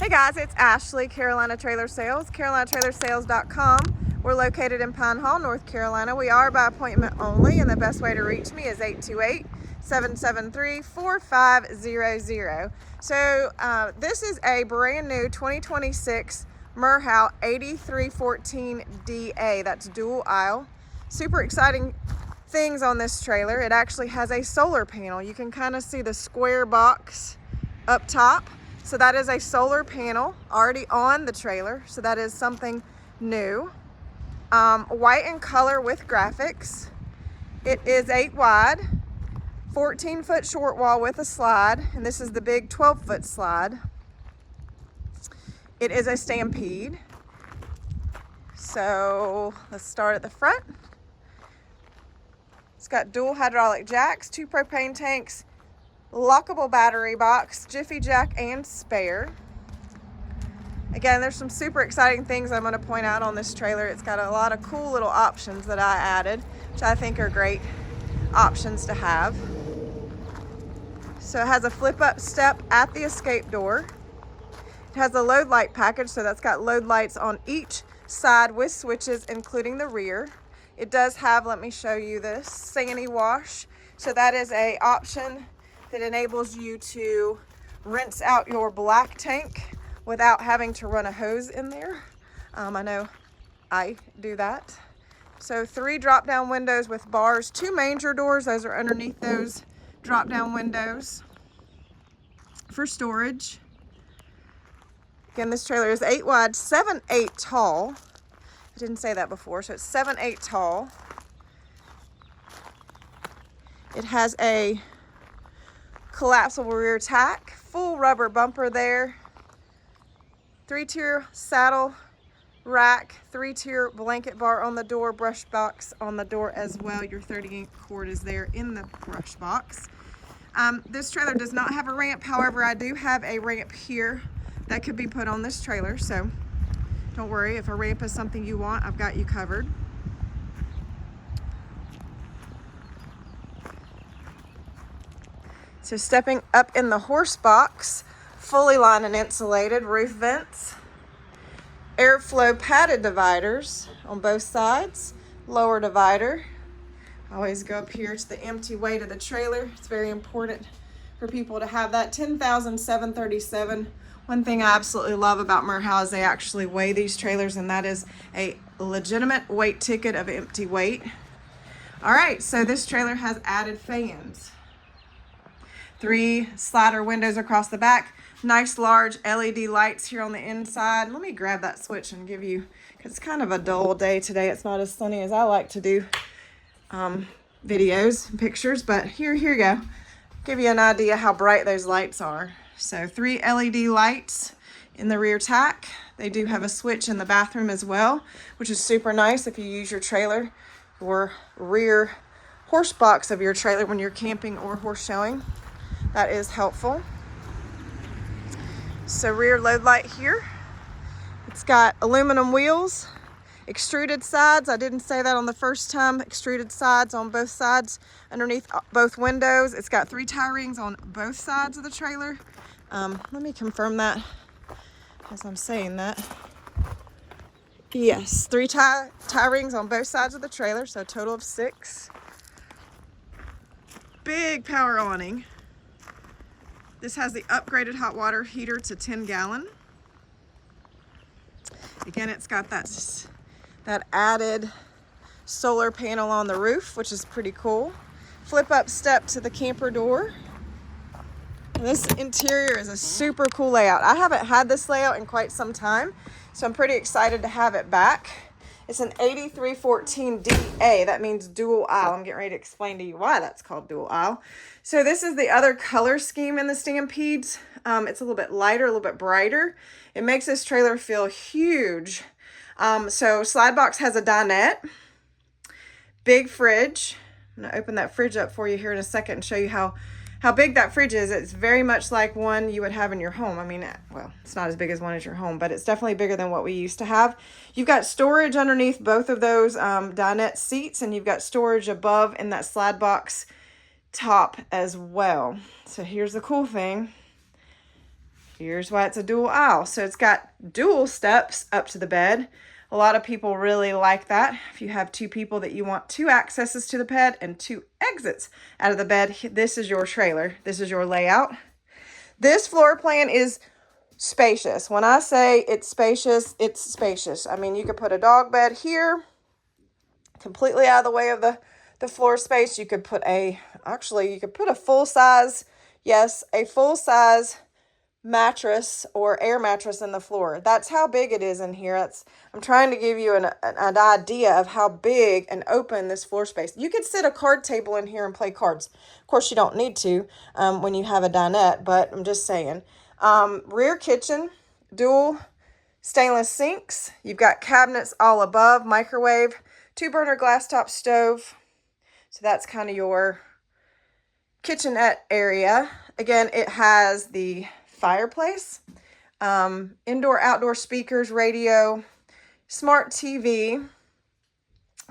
Hey guys, it's Ashley, Carolina Trailer Sales, carolinatrailersales.com. We're located in Pine Hall, North Carolina. We are by appointment only, and the best way to reach me is 828-773-4500. So this is a brand new 2026 Merhow 8314DA. That's dual aisle. Super exciting things on this trailer. It actually has a solar panel. You can kind of see the square box up top. So that is a solar panel already on the trailer. So that is something new. White in color with graphics. It is 8 wide, 14-foot short wall with a slide. And this is the big 12-foot slide. It is a Stampede. So let's start at the front. It's got dual hydraulic jacks, 2 propane tanks, lockable battery box, jiffy jack, and spare. Again, there's some super exciting things I'm going to point out on this trailer. It's got a lot of cool little options that I added, which I think are great options to have. So it has a flip-up step at the escape door. It has a load light package, so that's got load lights on each side with switches, including the rear. It does have, let me show you this, Sani wash. So that is an option that enables you to rinse out your black tank without having to run a hose in there. I know I do that. So 3 drop-down windows with bars, 2 manger doors. Those are underneath those drop-down windows for storage. Again, this trailer is 8 wide, 7'8" tall. I didn't say that before, so it's 7'8" tall. It has a collapsible rear tack, full rubber bumper there, 3-tier saddle rack, 3-tier blanket bar on the door, brush box on the door as well. Your 30-inch cord is there in the brush box. This trailer does not have a ramp. However, I do have a ramp here that could be put on this trailer, so don't worry. If a ramp is something you want, I've got you covered. So stepping up in the horse box, fully lined and insulated, roof vents, airflow padded dividers on both sides, lower divider. I always go up here to the empty weight of the trailer. It's very important for people to have that. 10,737. One thing I absolutely love about Merhow is they actually weigh these trailers, and that is a legitimate weight ticket of empty weight. All right, so this trailer has added fans. 3 slider windows across the back. Nice large LED lights here on the inside. Let me grab that switch and give you, because it's kind of a dull day today. It's not as sunny as I like to do videos and pictures, but here you go. Give you an idea how bright those lights are. So 3 LED lights in the rear tack. They do have a switch in the bathroom as well, which is super nice if you use your trailer or rear horse box of your trailer when you're camping or horse showing. That is helpful. So rear load light here. It's got aluminum wheels, extruded sides. I didn't say that on the first time. Extruded sides on both sides underneath both windows. It's got 3 tie rings on both sides of the trailer. Let me confirm that as I'm saying that. Yes, 3 tie rings on both sides of the trailer, so a total of 6. Big power awning. This has the upgraded hot water heater to 10-gallon. Again, it's got that added solar panel on the roof, which is pretty cool. Flip up step to the camper door. And this interior is a super cool layout. I haven't had this layout in quite some time, so I'm pretty excited to have it back. It's an 8314DA. That means dual aisle. I'm getting ready to explain to you why that's called dual aisle. So this is the other color scheme in the Stampedes. It's a little bit lighter, a little bit brighter. It makes this trailer feel huge. So slide box has a dinette, big fridge. I'm gonna open that fridge up for you here in a second and show you how big that fridge is. It's very much like one you would have in your home. I mean, well, it's not as big as one at your home, but it's definitely bigger than what we used to have. You've got storage underneath both of those dinette seats, and you've got storage above in that slide box top as well. So here's the cool thing. Here's why it's a dual aisle. So it's got dual steps up to the bed. A lot of people really like that. If you have two people that you want two accesses to the bed and two exits out of the bed, this is your trailer. This is your layout. This floor plan is spacious. When I say it's spacious, it's spacious. I mean, you could put a dog bed here, completely out of the way of the floor space. You could put you could put a full-size, yes, a full-size mattress or air mattress in the floor. That's how big it is in here. I'm trying to give you an idea of how big and open this floor space. You could sit a card table in here and play cards. Of course, you don't need to when you have a dinette, but I'm just saying. Rear kitchen, dual stainless sinks. You've got cabinets all above, microwave, 2-burner glass top stove. So that's kind of your kitchenette area. Again, it has the fireplace, indoor outdoor speakers, radio, smart TV,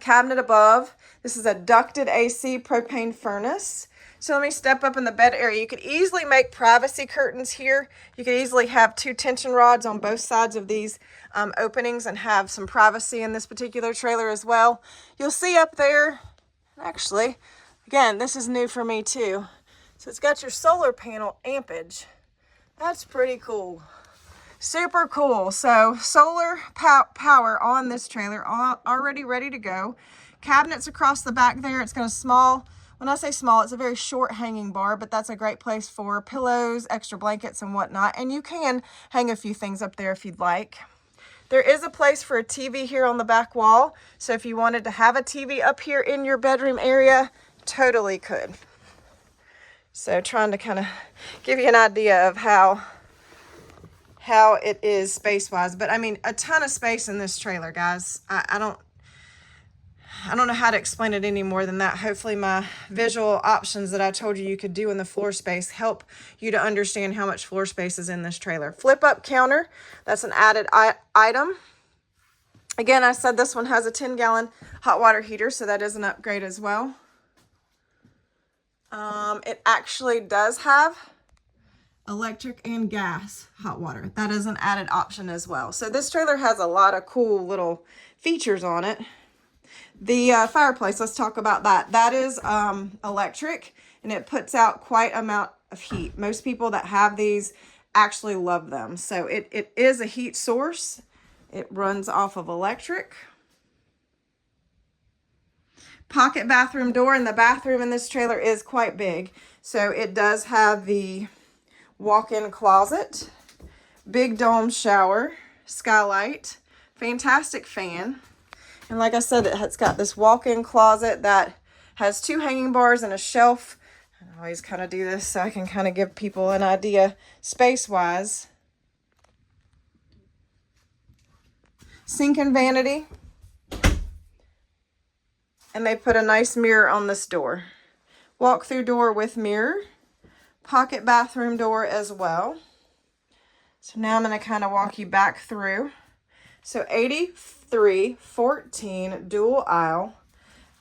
cabinet above. This is a ducted AC propane furnace. So let me step up in the bed area. You could easily make privacy curtains here. You could easily have 2 tension rods on both sides of these openings and have some privacy in this particular trailer as well. You'll see up there, actually, again, this is new for me too. So it's got your solar panel ampage. That's pretty cool. Super cool. So solar power on this trailer, already ready to go. Cabinets across the back there. It's got a small, when I say small, it's a very short hanging bar, but that's a great place for pillows, extra blankets and whatnot. And you can hang a few things up there if you'd like. There is a place for a TV here on the back wall. So if you wanted to have a TV up here in your bedroom area, totally could. So trying to kind of give you an idea of how it is space-wise. But I mean, a ton of space in this trailer, guys. I don't know how to explain it any more than that. Hopefully my visual options that I told you could do in the floor space help you to understand how much floor space is in this trailer. Flip-up counter. That's an added item. Again, I said this one has a 10-gallon hot water heater, so that is an upgrade as well. It actually does have electric and gas hot water. That is an added option as well. So this trailer has a lot of cool little features on it. The fireplace, let's talk about that. That is electric, and it puts out quite an amount of heat. Most people that have these actually love them. So it is a heat source. It runs off of electric. Pocket bathroom door, and the bathroom in this trailer is quite big. So it does have the walk-in closet, big dome shower, skylight, fantastic fan. And like I said, it's got this walk-in closet that has 2 hanging bars and a shelf. I always kind of do this so I can kind of give people an idea space-wise. Sink and vanity. And they put a nice mirror on this door. Walk-through door with mirror. Pocket bathroom door as well. So now I'm going to kind of walk you back through. So 8314 dual aisle.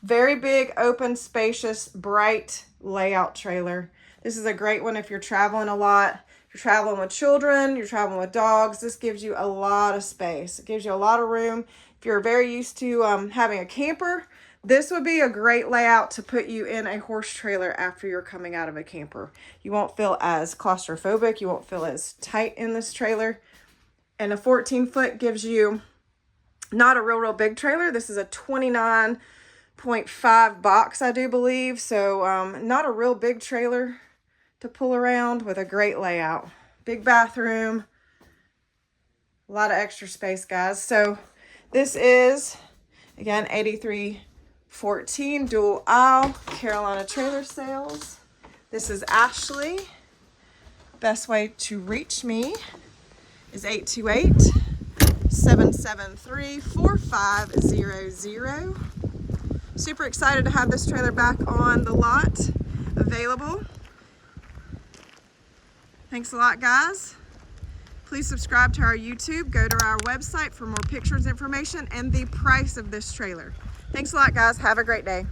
Very big, open, spacious, bright layout trailer. This is a great one if you're traveling a lot. If you're traveling with children, you're traveling with dogs. This gives you a lot of space. It gives you a lot of room. If you're very used to having a camper, this would be a great layout to put you in a horse trailer after you're coming out of a camper. You won't feel as claustrophobic. You won't feel as tight in this trailer. And a 14-foot gives you not a real big trailer. This is a 29.5 box, I do believe. So not a real big trailer to pull around with a great layout. Big bathroom. A lot of extra space, guys. So this is, again, 8314 dual aisle Carolina Trailer Sales. This is Ashley. Best way to reach me is 828-773-4500. Super excited to have this trailer back on the lot, available. Thanks a lot, guys. Please subscribe to our YouTube. Go to our website for more pictures, information, and the price of this trailer. Thanks a lot, guys. Have a great day.